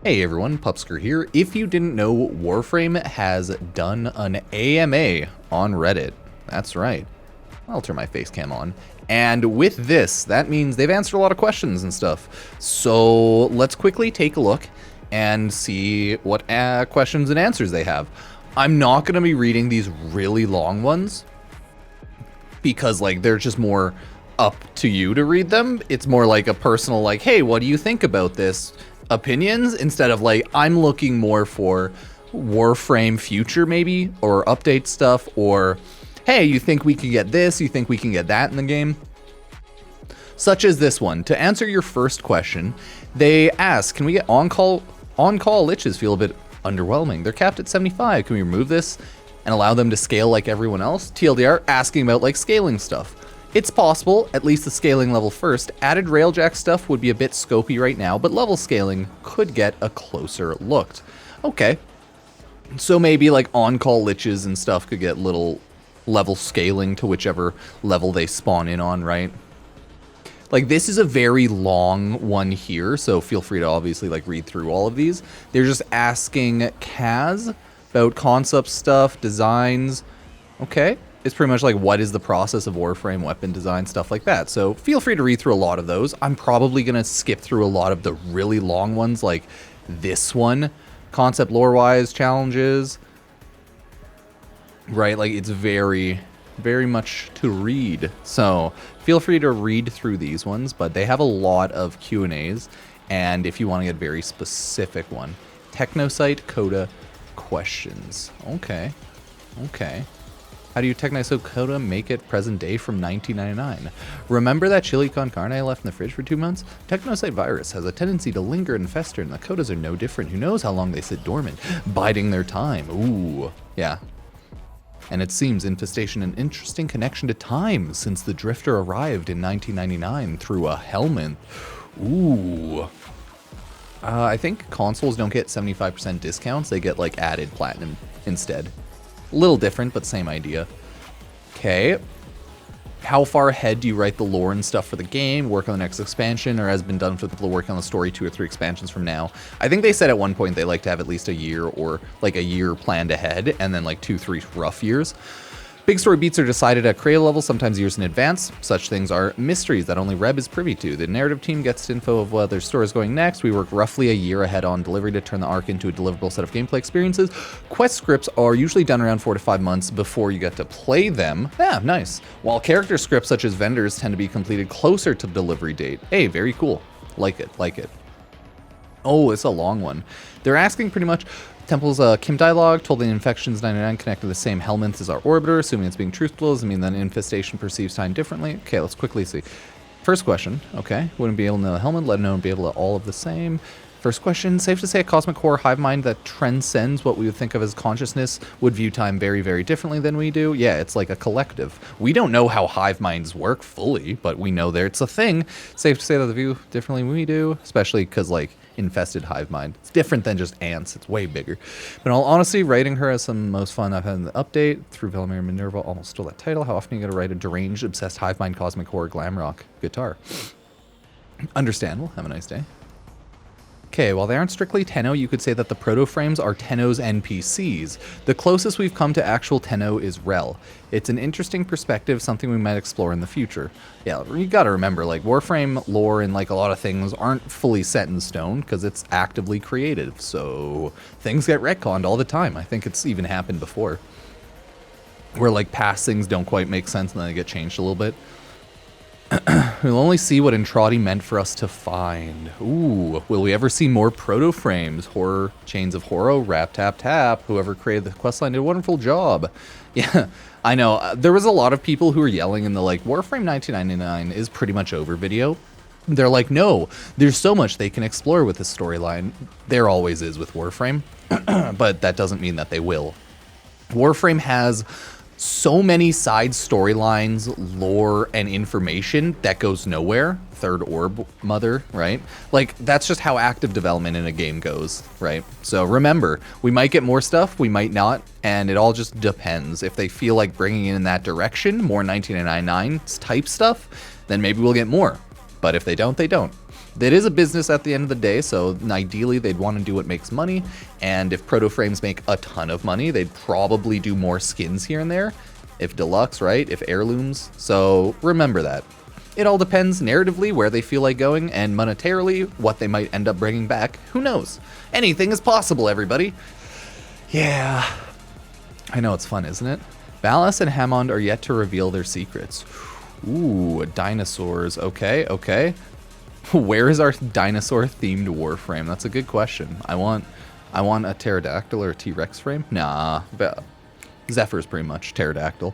Hey everyone, Pupsker here. If you didn't know, Warframe has done an AMA on Reddit. That's right. I'll turn my face cam on. And with this, that means they've answered a lot of questions and stuff. So let's quickly take a look and see what questions and answers they have. I'm not going to be reading these really long ones because they're just more up to you to read them. It's more like a personal hey, what do you think about this? Opinions, instead of I'm looking more for Warframe future maybe, or update stuff, or hey, you think we can get this, you think we can get that in the game? Such as this one. To answer your first question, they ask, can we get on-call liches feel a bit underwhelming? They're capped at 75. Can we remove this and allow them to scale like everyone else? TLDR asking about scaling stuff. It's possible, at least the scaling level first. Added railjack stuff would be a bit scopy right now, but level scaling could get a closer look. Okay. So maybe on-call liches and stuff could get little level scaling to whichever level they spawn in on, right? This is a very long one here, so feel free to obviously read through all of these. They're just asking Kaz about concept stuff, designs. Okay. It's pretty much what is the process of Warframe, weapon design, stuff like that. So feel free to read through a lot of those. I'm probably going to skip through a lot of the really long ones like this one. Concept lore-wise, challenges. Right, it's very, very much to read. So feel free to read through these ones, but they have a lot of Q&As. And if you want to get a very specific one, Technocyte Coda questions. Okay. How do you Technocyte Coda make it present day from 1999? Remember that chili con carne I left in the fridge for 2 months? Technocyte virus has a tendency to linger and fester, and the Codas are no different. Who knows how long they sit dormant, biding their time. Ooh, yeah. And it seems infestation an interesting connection to time, since the Drifter arrived in 1999 through a helmet. Ooh. I think consoles don't get 75% discounts. They get added platinum instead. Little different, but same idea. Okay. How far ahead do you write the lore and stuff for the game, work on the next expansion, or has been done for the people working on the story 2 or 3 expansions from now? I think they said at one point they like to have at least a year, or a year planned ahead, and then 2-3 rough years. Big story beats are decided at creative level, sometimes years in advance. Such things are mysteries that only Reb is privy to. The narrative team gets info of what their story is going next. We work roughly a year ahead on delivery to turn the arc into a deliverable set of gameplay experiences. Quest scripts are usually done around 4 to 5 months before you get to play them. Yeah, nice. While character scripts such as vendors tend to be completed closer to delivery date. Hey, very cool. Like it. Oh, it's a long one. They're asking pretty much... Temple's Kim dialogue told the infections 99 connect to the same helminth as our orbiter, assuming it's being truthful. Does it mean that infestation perceives time differently? Okay, let's quickly see. First question, okay. Wouldn't be able to know the helmet, let alone be able to all of the same. First question, safe to say a cosmic core hive mind that transcends what we would think of as consciousness would view time very, very differently than we do? Yeah, it's like a collective. We don't know how hive minds work fully, but we know it's a thing. Safe to say that they view differently than we do, especially because infested hive mind. It's different than just ants. It's way bigger. But in all honesty, writing her has some most fun I've had in the update. Through Velimir Minerva almost stole that title. How often are you gonna write a deranged, obsessed hive mind cosmic horror glam rock guitar? Understandable. Have a nice day. Okay, while they aren't strictly Tenno, you could say that the Protoframes are Tenno's NPCs. The closest we've come to actual Tenno is Rel. It's an interesting perspective, something we might explore in the future. Yeah, you gotta remember, Warframe lore and a lot of things aren't fully set in stone, because it's actively creative, so things get retconned all the time. I think it's even happened before. Where past things don't quite make sense and then they get changed a little bit. We'll only see what Entrati meant for us to find. Ooh, will we ever see more Protoframes? Horror, Chains of Horror, Rap Tap Tap. Whoever created the questline did a wonderful job. Yeah, I know. There was a lot of people who were yelling in the Warframe 1999 is pretty much over video. They're no, there's so much they can explore with this storyline. There always is with Warframe, but that doesn't mean that they will. Warframe has so many side storylines, lore, and information that goes nowhere. Third orb mother, right? That's just how active development in a game goes, right? So remember, we might get more stuff, we might not, and it all just depends. If they feel like bringing it in that direction, more 1999 type stuff, then maybe we'll get more. But if they don't, they don't. It is a business at the end of the day, so ideally they'd want to do what makes money, and if Protoframes make a ton of money, they'd probably do more skins here and there, if deluxe, right, if heirlooms, so remember that. It all depends narratively where they feel like going, and monetarily what they might end up bringing back, who knows. Anything is possible, everybody. Yeah, I know it's fun, isn't it? Ballas and Hammond are yet to reveal their secrets. Ooh, dinosaurs, okay, okay. Where is our dinosaur-themed Warframe? That's a good question. I want a pterodactyl or a T-Rex frame. Nah, Zephyr's pretty much pterodactyl.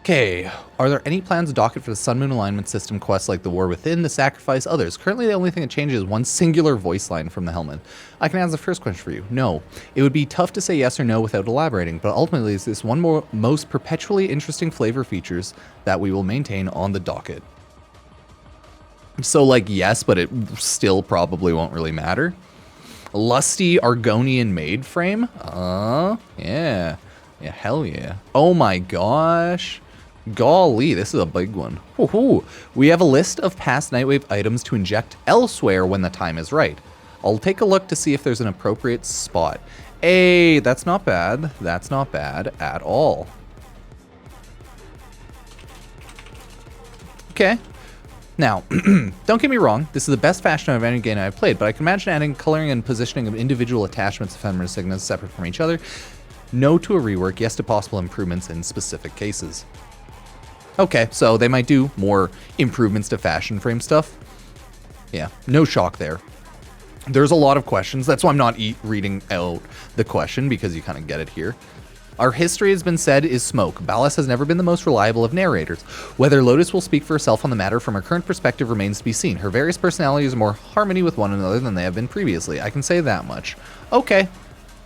Okay, are there any plans docket for the Sun Moon Alignment System quests like the War Within, the Sacrifice, others? Currently, the only thing that changes is one singular voice line from the helmet. I can answer the first question for you. No. It would be tough to say yes or no without elaborating, but ultimately, it's this one more most perpetually interesting flavor features that we will maintain on the docket. So, like, yes, but it still probably won't really matter. Lusty Argonian Maid frame? Yeah. Yeah, hell yeah. Oh my gosh. Golly, this is a big one. Woohoo. We have a list of past Nightwave items to inject elsewhere when the time is right. I'll take a look to see if there's an appropriate spot. Hey, that's not bad. That's not bad at all. Okay. Now, don't get me wrong, this is the best fashion of any game I've played, but I can imagine adding coloring and positioning of individual attachments of ephemera signals separate from each other. No to a rework, yes to possible improvements in specific cases. Okay, so they might do more improvements to fashion frame stuff. Yeah, no shock there. There's a lot of questions, that's why I'm not reading out the question, because you kind of get it here. Our history has been said is smoke. Ballas has never been the most reliable of narrators. Whether Lotus will speak for herself on the matter from her current perspective remains to be seen. Her various personalities are more harmony with one another than they have been previously. I can say that much. Okay.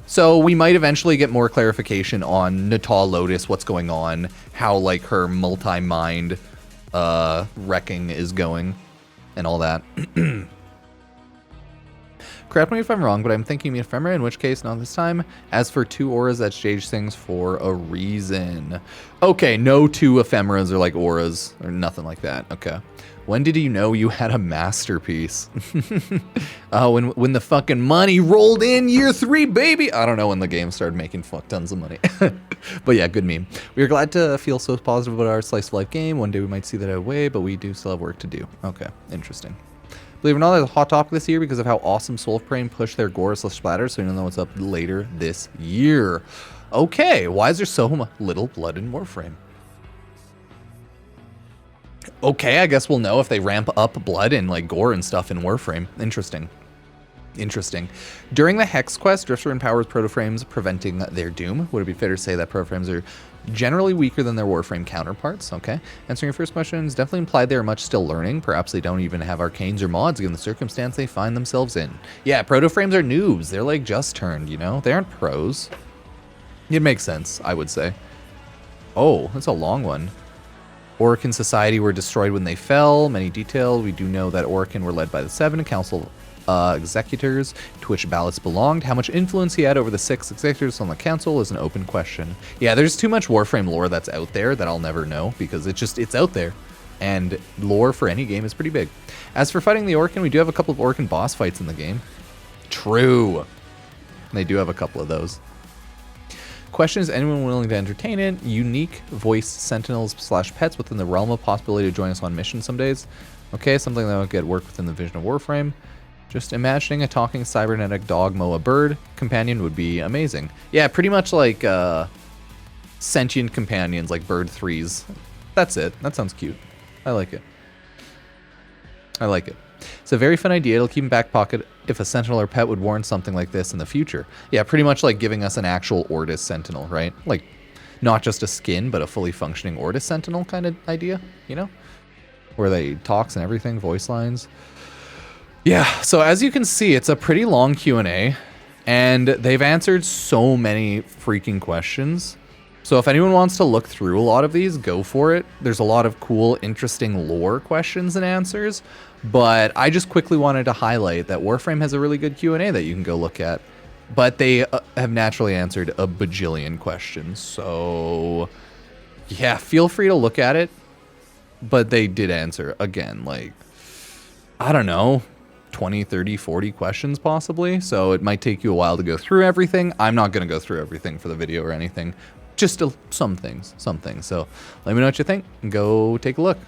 So we might eventually get more clarification on Natal Lotus, what's going on, how like her multi-mind wrecking is going, and all that. Correct me if I'm wrong, but I'm thinking ephemera, in which case not this time. As for two auras, that's Jage things for a reason. Okay, no two ephemeras are like auras, or nothing like that. Okay. When did you know you had a masterpiece? When the fucking money rolled in year 3, baby. I don't know when the game started making fuck tons of money. But yeah, good meme. We are glad to feel so positive about our slice of life game. One day we might see that away, but we do still have work to do. Okay, interesting. Believe it or not, there's a hot topic this year because of how awesome Soulframe pushed their gore/splatter, so you don't know what's up later this year. Okay, why is there so little blood in Warframe? Okay, I guess we'll know if they ramp up blood and like gore and stuff in Warframe. Interesting. Interesting. During the Hex quest, Drifter empowers Protoframes, preventing their doom. Would it be fair to say that Protoframes are generally weaker than their Warframe counterparts? Okay. Answering your first question, it's definitely implied they are much still learning. Perhaps they don't even have arcanes or mods given the circumstance they find themselves in. Yeah, Protoframes are noobs. They're like just turned, you know? They aren't pros. It makes sense, I would say. Oh, that's a long one. Orokin Society were destroyed when they fell. Many details. We do know that Orokin were led by the Seven Council executors to which Ballas belonged. How much influence he had over the 6 executors on the council is an open question. Yeah, there's too much Warframe lore that's out there that I'll never know because it's out there. And lore for any game is pretty big. As for fighting the Orokin, we do have a couple of Orokin boss fights in the game. True. They do have a couple of those. Question, is anyone willing to entertain it? Unique voice sentinels/pets within the realm of possibility to join us on mission some days. Okay, something that will get work within the vision of Warframe. Just imagining a talking cybernetic dog moa bird companion would be amazing. Yeah, pretty much like sentient companions like bird 3s. That's it. That sounds cute. I like it. I like it. It's a very fun idea. It'll keep in back pocket if a sentinel or pet would warrant something like this in the future. Yeah, pretty much like giving us an actual Ortis sentinel, right? Like, not just a skin, but a fully functioning Ortis sentinel kind of idea, you know? Where they talks and everything, voice lines. Yeah, so as you can see, it's a pretty long Q&A, and they've answered so many freaking questions. So if anyone wants to look through a lot of these, go for it. There's a lot of cool, interesting lore questions and answers, but I just quickly wanted to highlight that Warframe has a really good Q&A that you can go look at, but they have naturally answered a bajillion questions. So yeah, feel free to look at it, but they did answer, again, like, I don't know, 20, 30, 40 questions possibly. So it might take you a while to go through everything. I'm not going to go through everything for the video or anything. Just some things. So let me know what you think and go take a look.